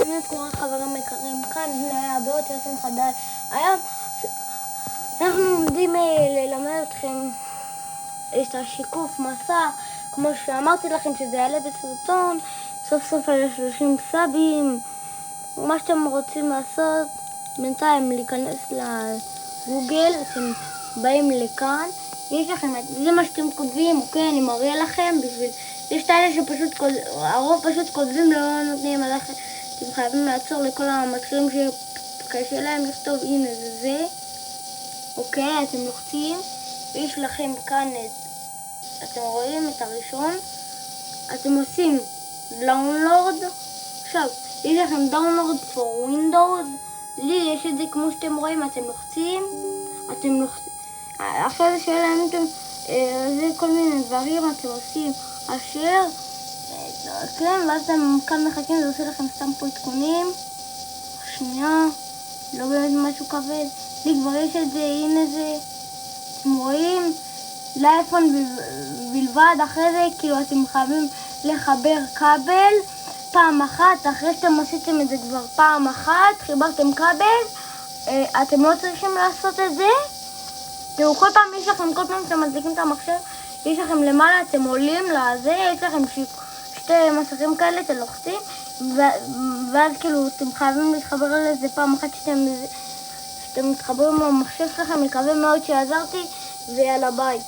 באמת קורה חברים יקרים, כאן היה הרבה יותר שמחה די. היום אנחנו עומדים ללמד אתכם את השיקוף מסע, כמו שאמרתי לכם שזה יעלה בסרטון, סוף סוף היה 30 סאבים. מה שאתם רוצים לעשות בינתיים להיכנס לגוגל, אתם באים לכאן, יש לכם, זה מה שאתם כותבים, אוקיי, אני מראה לכם בשביל, יש את האלה שפשוט, הרוב פשוט כותבים לא נותנים, אז אתם חייבים לעצור לכל המתחילים שקשה להם לכתוב, הנה זה, אוקיי, אתם לוחצים, ויש לכם כאן, אתם רואים את הראשון, אתם עושים דאונלוד, עכשיו, יש לכם דאונלוד for Windows, לי יש את זה כמו שאתם רואים, אתם לוחצים, אחרי זה שאלה זה כל מיני דברים אתם עושים אשר, כן, ואז אתם כאן מחכים, זה עושה לכם סתם פה עדכונים, שנייה, לא באמת משהו כבד, לי כבר יש את זה, הנה זה, אתם רואים, לאייפון בלבד, אחרי זה כאילו אתם חייבים לחבר כבל, פעם אחת, אחרי שאתם עשיתם את זה כבר פעם אחת, חיברתם כבל, אתם לא צריכים לעשות את זה, תראו, כל פעם יש לכם, כל פעם שאתם מדליקים את המחשב, יש לכם למעלה, אתם עולים לזה, יש לכם שתי מסכים כאלה, אתם לוחצים, ואז כאילו אתם חייבים להתחבר לזה פעם אחת שאתם מתחברים למחשב שלכם, מקווה מאוד שעזרתי, ויאללה ביי.